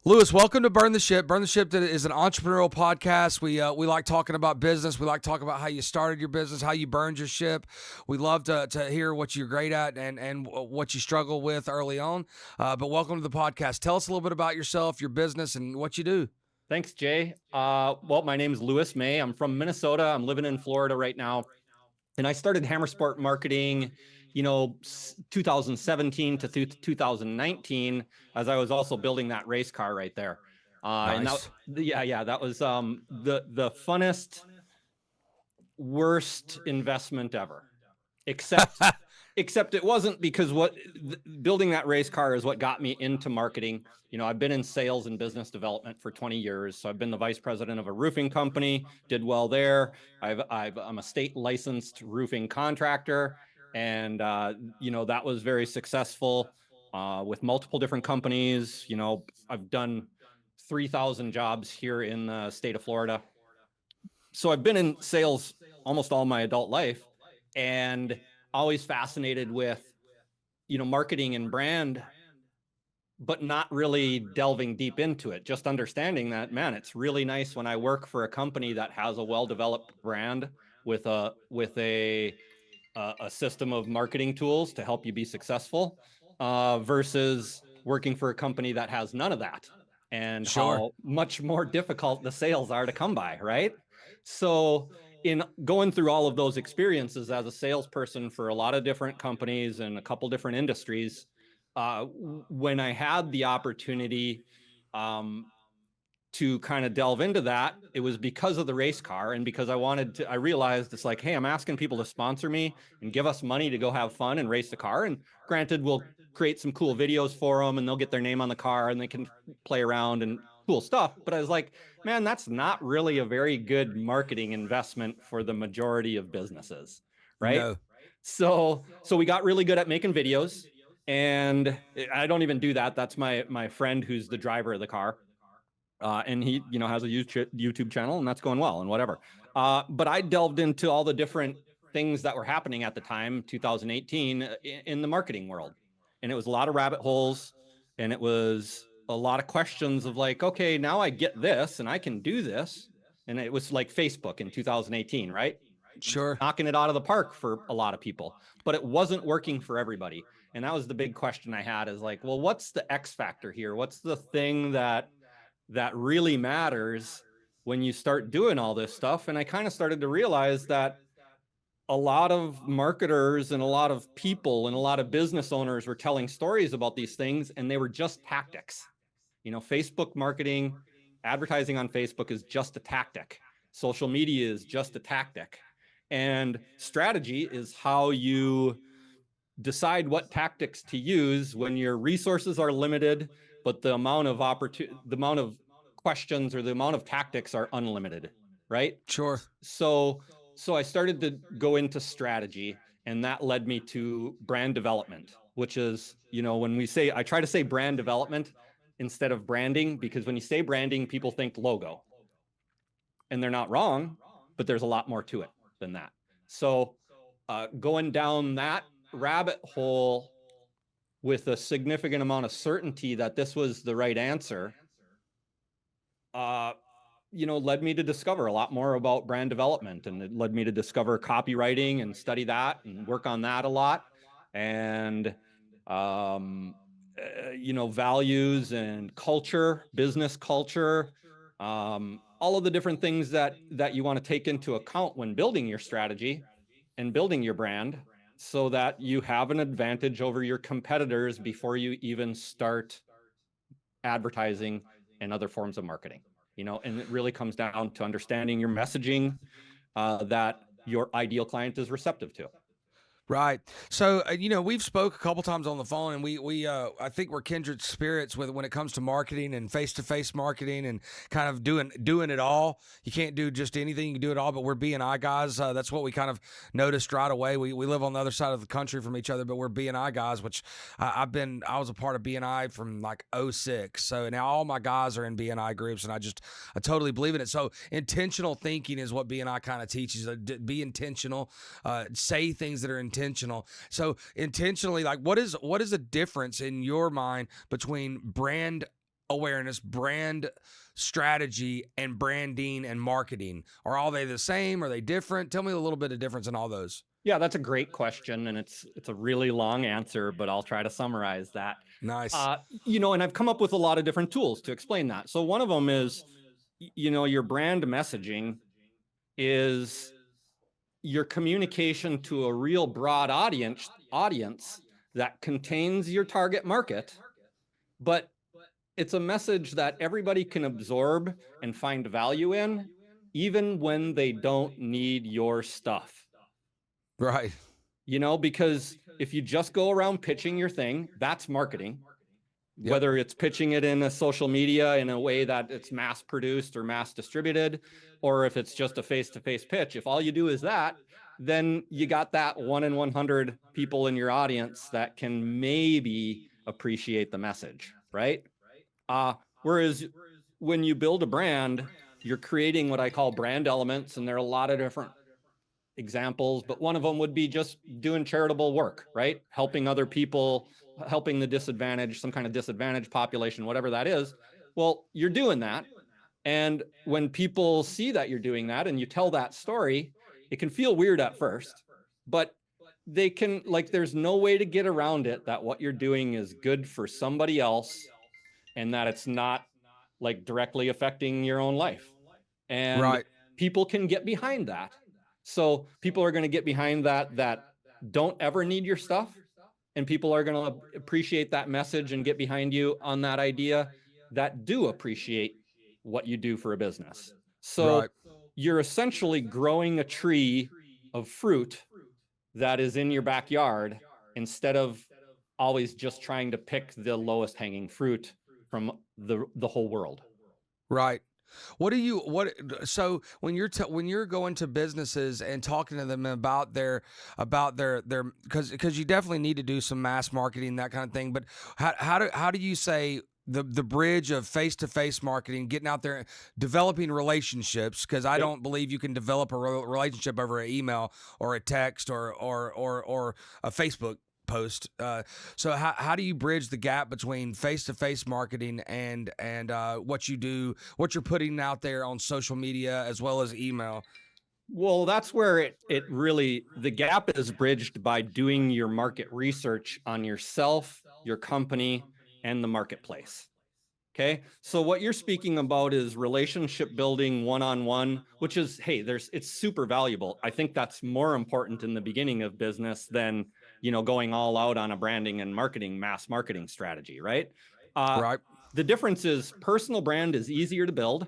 Lewis, welcome to Burn the Ship. Burn the Ship is an entrepreneurial podcast. We like talking about business. We like talking about how you started your business, how you burned your ship. We love to hear what you're great at and what you struggle with early on. But welcome to the podcast. Tell us a little bit about yourself, your business, and what you do. Thanks, Jay. Well, my name is Lewis May. I'm from Minnesota. I'm living in Florida right now. And I started HammerSport Marketing, 2017 to 2019, as I was also building that race car right there. And Nice. that was the funnest, worst investment ever. Except it wasn't, because building that race car is what got me into marketing. I've been in sales and business development for 20 years. So I've been the vice president of a roofing company, did well there. I'm a state licensed roofing contractor. And, that was very successful with multiple different companies. I've done 3,000 jobs here in the state of Florida. So I've been in sales almost all my adult life, and always fascinated with, marketing and brand, but not really delving deep into it. Just understanding that, man, it's really nice when I work for a company that has a well-developed brand with a system of marketing tools to help you be successful, versus working for a company that has none of that, and how much more difficult the sales are to come by, right? So in going through all of those experiences as a salesperson for a lot of different companies and a couple different industries, when I had the opportunity to kind of delve into that, it was because of the race car, and because I realized it's like, hey, I'm asking people to sponsor me and give us money to go have fun and race the car. And granted, we'll create some cool videos for them and they'll get their name on the car and they can play around and cool stuff. But I was like, man, that's not really a very good marketing investment for the majority of businesses, right? No. So we got really good at making videos, and I don't even do that. That's my friend who's the driver of the car. And he, has a YouTube channel, and that's going well and whatever. But I delved into all the different things that were happening at the time, 2018, in the marketing world. And it was a lot of rabbit holes, and it was a lot of questions of like, okay, now I get this and I can do this. And it was like Facebook in 2018, right? Sure. Knocking it out of the park for a lot of people, but it wasn't working for everybody. And that was the big question I had, is like, well, what's the X factor here? What's the thing that really matters when you start doing all this stuff? And I kind of started to realize that a lot of marketers and a lot of people and a lot of business owners were telling stories about these things, and they were just tactics. Facebook marketing, advertising on Facebook is just a tactic. Social media is just a tactic. And strategy is how you decide what tactics to use when your resources are limited, but the amount of questions or the amount of tactics are unlimited, right? Sure. So I started to go into strategy, and that led me to brand development, which is, I try to say brand development instead of branding, because when you say branding, people think logo, and they're not wrong, but there's a lot more to it than that. So going down that rabbit hole with a significant amount of certainty that this was the right answer, led me to discover a lot more about brand development, and it led me to discover copywriting and study that and work on that a lot. And, values and culture, business culture, all of the different things that you want to take into account when building your strategy and building your brand, so that you have an advantage over your competitors before you even start advertising and other forms of marketing. And it really comes down to understanding your messaging that your ideal client is receptive to. Right. So, we've spoke a couple times on the phone, and we I think we're kindred spirits when it comes to marketing and face-to-face marketing and kind of doing it all. You can't do just anything, you can do it all, but we're B&I guys. That's what we kind of noticed right away. We live on the other side of the country from each other, but we're B&I guys, which I was a part of B&I from like 06. So now all my guys are in B&I groups, and I totally believe in it. So intentional thinking is what B&I kind of teaches. Be intentional, say things that are intentional. So intentionally, like what is the difference in your mind between brand awareness, brand strategy, and branding and marketing? Are all they the same? Are they different? Tell me a little bit of difference in all those. Yeah, that's a great question, and it's a really long answer, but I'll try to summarize that. Nice. And I've come up with a lot of different tools to explain that. So one of them is, your brand messaging is your communication to a real broad audience that contains your target market, but it's a message that everybody can absorb and find value in, even when they don't need your stuff. Right. Because if you just go around pitching your thing, that's marketing. Yep. Whether it's pitching it in a social media in a way that it's mass produced or mass distributed, or if it's just a face-to-face pitch, if all you do is that, then you got that 1 in 100 people in your audience that can maybe appreciate the message, right? Whereas when you build a brand, you're creating what I call brand elements, and there are a lot of different examples, but one of them would be just doing charitable work, right? Helping other people, helping the disadvantaged, some kind of disadvantaged population, whatever that is. Well, you're doing that. And when people see that you're doing that and you tell that story, it can feel weird at first, but they can, like, there's no way to get around it that what you're doing is good for somebody else and that it's not like directly affecting your own life. And Right. people can get behind that. So people are going to get behind that don't ever need your stuff. And people are going to appreciate that message and get behind you on that idea that do appreciate what you do for a business. So Right. you're essentially growing a tree of fruit that is in your backyard instead of always just trying to pick the lowest hanging fruit from the whole world. Right. So when you're going to businesses and talking to them about their because you definitely need to do some mass marketing, that kind of thing, but how do you say the bridge of face-to-face marketing, getting out there, developing relationships, because I don't believe you can develop a relationship over an email or a text or a Facebook post. So how do you bridge the gap between face-to-face marketing and what you do, what you're putting out there on social media as well as email? Well, that's where it really, the gap is bridged by doing your market research on yourself, your company, and the marketplace. Okay. So what you're speaking about is relationship building one-on-one, which is, hey, it's super valuable. I think that's more important in the beginning of business than, going all out on a branding and mass marketing strategy, right? Right. The difference is personal brand is easier to build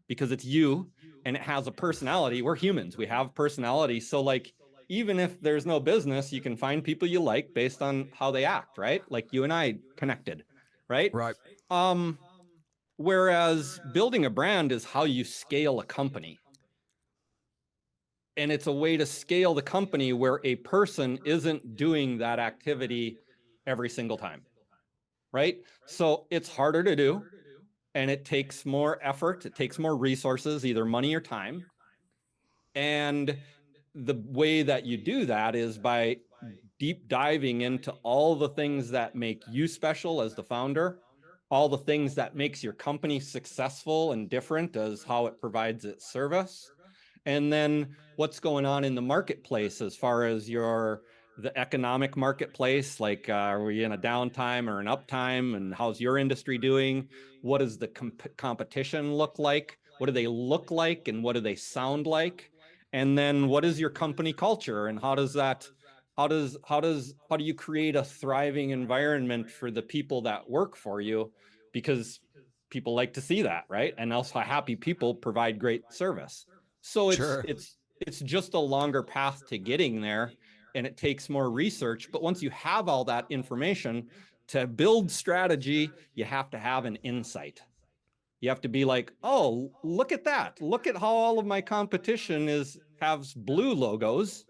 because it's you and it has a personality. We're humans. We have personality. So like, even if there's no business, you can find people you like based on how they act, right? Like you and I connected, right? Right. Whereas building a brand is how you scale a company. And it's a way to scale the company where a person isn't doing that activity every single time, right? So it's harder to do and it takes more effort. It takes more resources, either money or time. And the way that you do that is by deep diving into all the things that make you special as the founder, all the things that makes your company successful and different as how it provides its service, and then what's going on in the marketplace as far as the economic marketplace, like are we in a downtime or an uptime, and how's your industry doing? What does the competition look like? What do they look like and what do they sound like? And then what is your company culture and how do you create a thriving environment for the people that work for you? Because people like to see that, right? And also happy people provide great service. So Sure. it's just a longer path to getting there and it takes more research. But once you have all that information to build strategy, you have to have an insight. You have to be like, oh, look at that. Look at how all of my competition has blue logos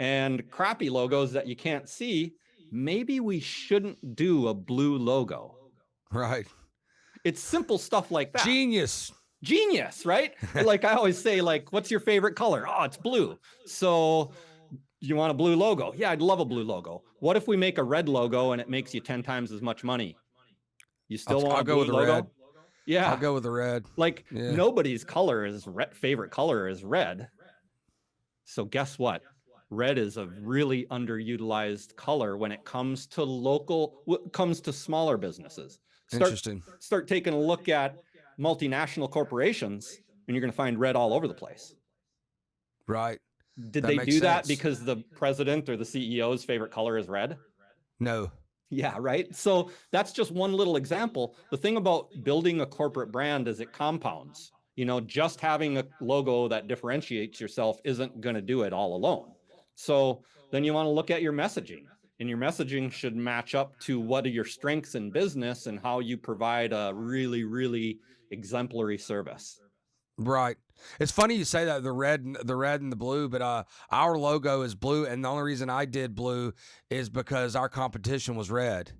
and crappy logos that you can't see. Maybe we shouldn't do a blue logo. Right. It's simple stuff like that. Genius, right? Like I always say, like, what's your favorite color? Oh, it's blue. So you want a blue logo? Yeah, I'd love a blue logo. What if we make a red logo and it makes you 10 times as much money? You still want I'll a go with blue the red. logo? I'll Yeah. go with the red. Like Yeah. nobody's favorite color is red. So guess what? Red is a really underutilized color when it comes to smaller businesses. Interesting. Start taking a look at multinational corporations, and you're going to find red all over the place. Right. Did That they makes do that sense. because the president or the CEO's favorite color is red? No. Yeah, right. So that's just one little example. The thing about building a corporate brand is it compounds. Just having a logo that differentiates yourself isn't going to do it all alone. So then you want to look at your messaging, and your messaging should match up to what are your strengths in business and how you provide a really, really exemplary service. Right. It's funny you say that the red and the blue, but our logo is blue, and the only reason I did blue is because our competition was red.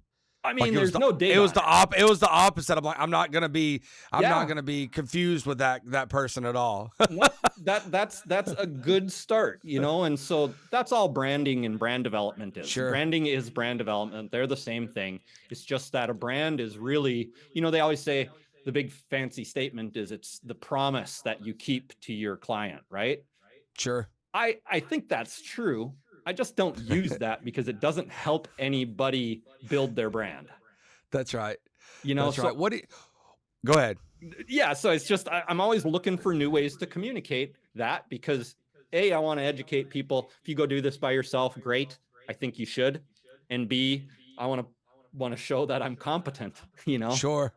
I Like mean, there's no dig on it. it was the opposite. I'm like, I'm not Yeah. gonna be confused with that person at all. No, that's a good start, and so that's all branding and brand development is. Sure. Branding is brand development. They're the same thing. It's just that a brand is really, they always say the big fancy statement is it's the promise that you keep to your client, right? Sure. I think that's true. I just don't use that because it doesn't help anybody build their brand. That's right. That's So right. Go ahead. yeah, so it's just I'm always looking for new ways to communicate that because A, I want to educate people. If you go do this by yourself, great. I think you should. And B, I want to show that I'm competent. Sure.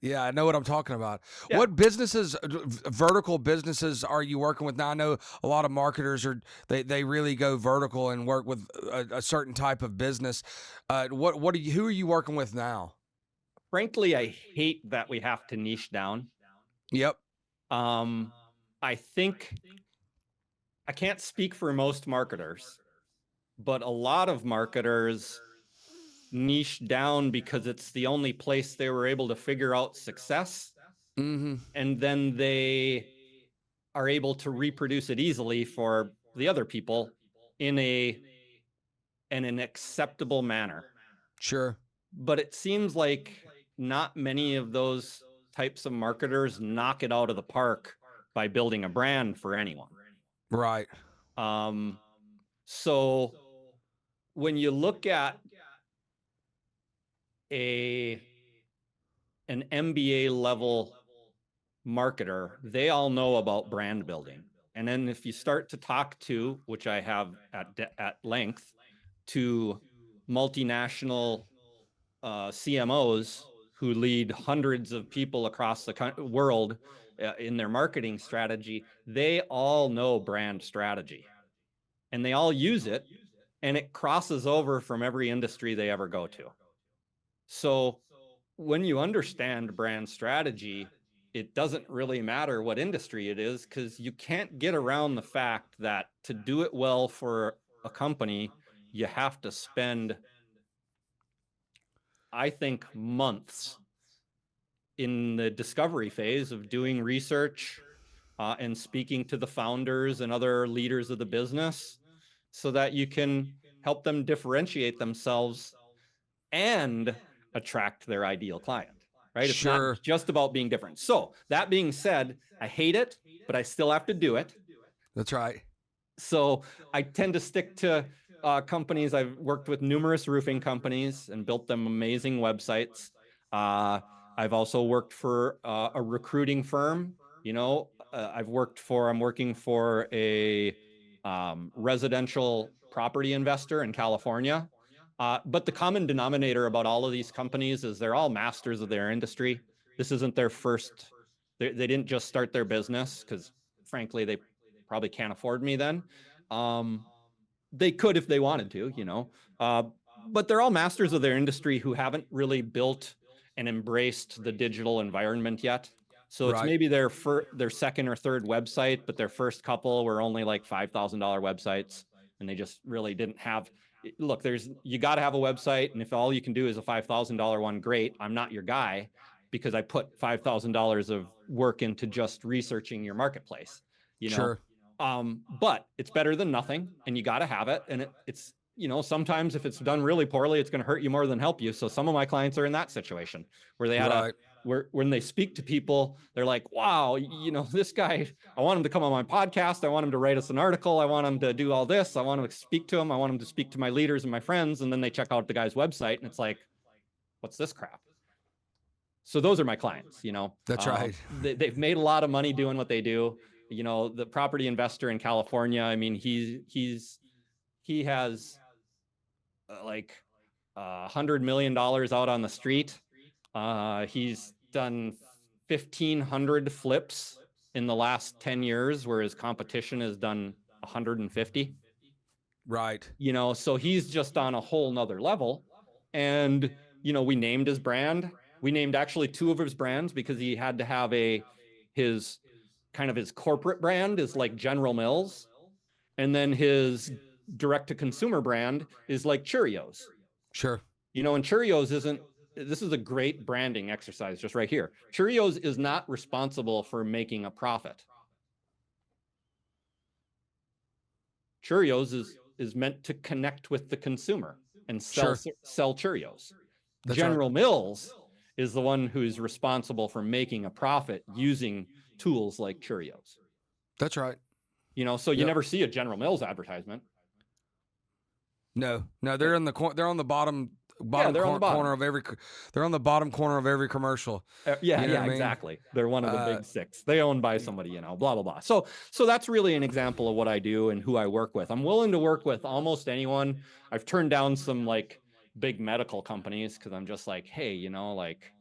Yeah, I know what I'm talking about. Yeah. What businesses, vertical businesses, are you working with now? I know a lot of marketers they really go vertical and work with a certain type of business. Who are you working with now? Frankly, I hate that we have to niche down. Yep. I think I can't speak for most marketers, but a lot of marketers niche down because it's the only place they were able to figure out success. Mm-hmm. And then they are able to reproduce it easily for the other people in an acceptable manner. Sure. But it seems like not many of those types of marketers knock it out of the park by building a brand for anyone. Right. So when you look at an MBA level marketer, they all know about brand building. And then if you start to talk to, which I have at length, to multinational CMOs who lead hundreds of people across the world in their marketing strategy, they all know brand strategy and they all use it, and it crosses over from every industry they ever go to. So when you understand brand strategy, it doesn't really matter what industry it is, because you can't get around the fact that to do it well for a company, you have to spend, I think, months in the discovery phase of doing research and speaking to the founders and other leaders of the business so that you can help them differentiate themselves and attract their ideal client, right? It's not Sure. just about being different. So that being said, I hate it, but I still have to do it. That's right. So I tend to stick to companies. I've worked with numerous roofing companies and built them amazing websites. I've also worked for a recruiting firm. I'm working for a residential property investor in California. But the common denominator about all of these companies is they're all masters of their industry. This isn't their first, they didn't just start their business because frankly, they probably can't afford me then. They could if they wanted to, but they're all masters of their industry who haven't really built and embraced the digital environment yet. So it's maybe their second or third website, but their first couple were only like $5,000 websites, and they just really didn't have. Look, you got to have a website, and if all you can do is a $5,000 one, great. I'm not your guy because I put $5,000 of work into just researching your marketplace. Sure. But it's better than nothing, and you got to have it. And it's sometimes if it's done really poorly, it's going to hurt you more than help you. So some of my clients are in that situation where they had Right. where when they speak to people, they're like, wow, this guy, I want him to come on my podcast. I want him to write us an article. I want him to do all this. I want him to speak to him. I want him to speak to my leaders and my friends. And then they check out the guy's website and it's like, what's this crap? So those are my clients, That's right. They've made a lot of money doing what they do. The property investor in California, I mean, he has like $100 million out on the street. He's done 1,500 flips in the last 10 years, where his competition has done 150. Right. So he's just on a whole nother level. And, we named his brand. We named actually two of his brands because he had to have his corporate brand is like General Mills. And then his direct to consumer brand is like Cheerios. Sure. And Cheerios this is a great branding exercise just right here. Cheerios is not responsible for making a profit. Cheerios is meant to connect with the consumer and sell Cheerios. That's General right. Mills is the one who's responsible for making a profit using tools like Cheerios. That's right. So you never see a General Mills advertisement. No, they're in the they're on the bottom corner of every. They're on the bottom corner of every commercial. Exactly. They're one of the big six. They owned by somebody, blah blah blah. So that's really an example of what I do and who I work with. I'm willing to work with almost anyone. I've turned down some like big medical companies because I'm just like, hey, like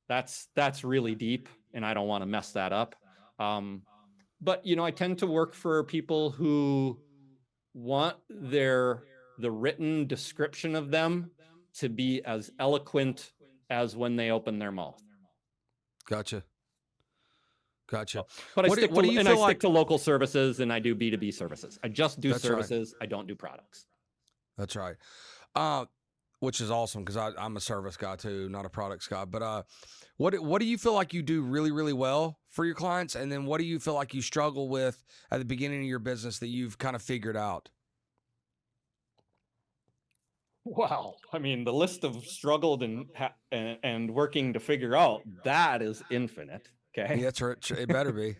that's really deep, and I don't want to mess that up. But I tend to work for people who want the written description of them to be as eloquent as when they open their mouth. Gotcha. But I stick to local services, and I do B2B services. I just do services. Right. I don't do products. That's right. Which is awesome because I'm a service guy too, not a products guy. But what do you feel like you do really, really well for your clients? And then what do you feel like you struggle with at the beginning of your business that you've kind of figured out? Wow. I mean, the list of struggled and working to figure out, that is infinite. Okay. Yeah, that's right. It better be.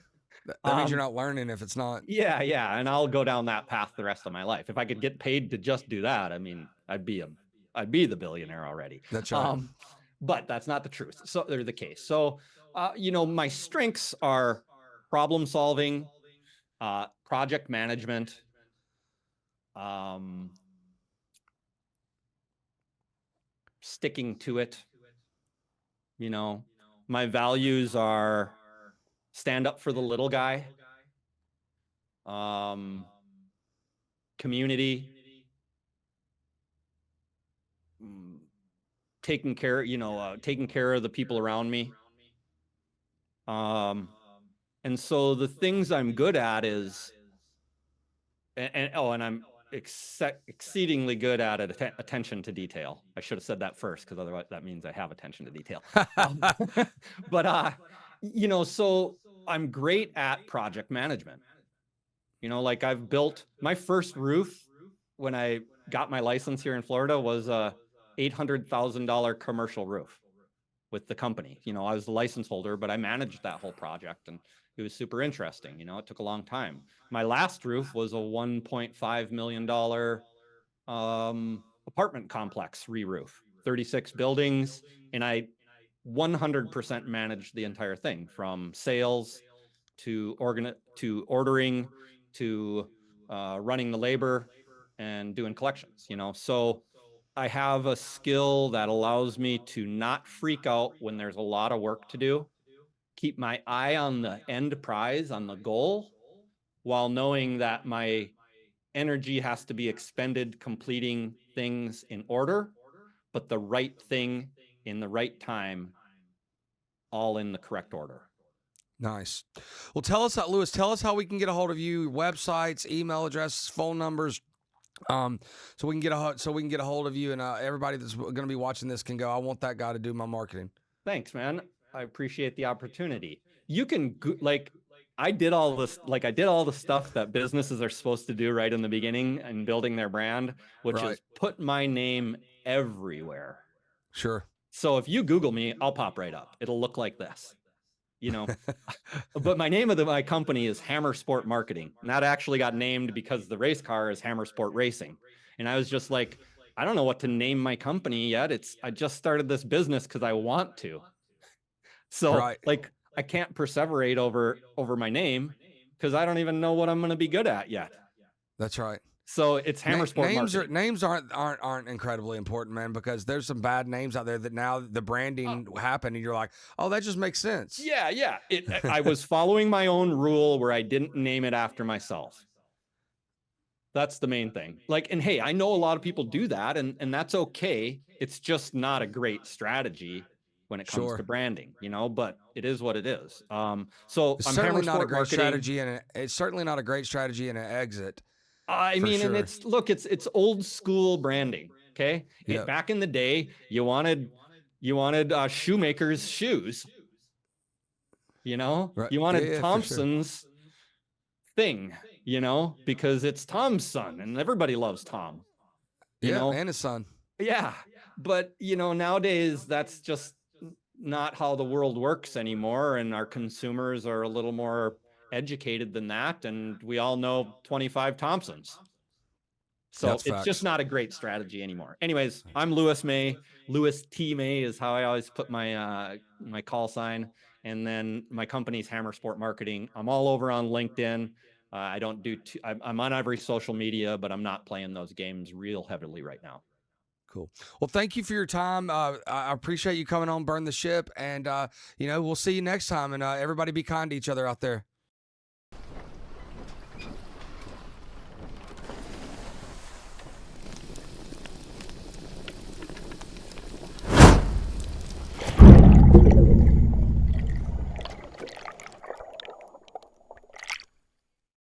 That means you're not learning if it's not. Yeah. And I'll go down that path the rest of my life. If I could get paid to just do that, I mean, I'd be the billionaire already. That's right. But that's not the truth. So they're the case. So, my strengths are problem solving, project management, sticking to it. My values are stand up for the little guy, community, taking care of the people around me. And so the things I'm good at is, and I'm exceedingly good at attention to detail. I should have said that first, because otherwise that means I have attention to detail. But so I'm great at project management. Like I've built my first roof when I got my license here in Florida was a $800,000 commercial roof with the company. I was the license holder, but I managed that whole project, and it was super interesting. It took a long time. My last roof was a $1.5 million apartment complex re-roof, 36 buildings, and I 100% managed the entire thing, from sales to ordering to running the labor and doing collections. So I have a skill that allows me to not freak out when there's a lot of work to do, keep my eye on the end prize, on the goal, while knowing that my energy has to be expended completing things in order, but the right thing in the right time, all in the correct order. Nice. Well, tell us, Lewis, how we can get a hold of you, websites, email addresses, phone numbers, so we can get a hold of you, and everybody that's going to be watching this can go, I want that guy to do my marketing. Thanks, man. I appreciate the opportunity. You can I did all this, like I did all the stuff that businesses are supposed to do right in the beginning and building their brand, which Right. is put my name everywhere. Sure. So if you Google me, I'll pop right up. It'll look like this, you know. But my name of my company is HammerSport Marketing. And that actually got named because the race car is HammerSport Racing. And I was just like, I don't know what to name my company yet. I just started this business because I want to. So Right. like I can't perseverate over my name because I don't even know what I'm going to be good at yet. That's right. So it's HammerSport Marketing. Names aren't incredibly important, man, because there's some bad names out there that now the branding happened and you're like, oh, that just makes sense. Yeah. I was following my own rule where I didn't name it after myself. That's the main thing. Like, and hey, I know a lot of people do that, and that's okay. It's just not a great strategy when it comes to Sure. branding, but it is what it is. So It's I'm certainly not a HammerSport great Marketing. strategy, and it's certainly not a great strategy in an exit I for mean, and sure. it's old school branding. Okay, Yeah. back in the day, you wanted shoemakers shoes. Right. You Yeah, wanted yeah, for sure. Thompson's thing. Because it's Tom's son, and everybody loves Tom. You Yeah, know, and his son. yeah, but nowadays that's just not how the world works anymore, and our consumers are a little more educated than that, and we all know 25 Thompsons. So That's it's just facts. not a great strategy anymore. Anyways, I'm Lewis May. Lewis T May is how I always put my call sign. And then my company's HammerSport Marketing. I'm all over on LinkedIn. I don't do. I'm on every social media, but I'm not playing those games real heavily right now. Cool. Well, thank you for your time. I appreciate you coming on, Burn the Ship, and we'll see you next time. And everybody, be kind to each other out there.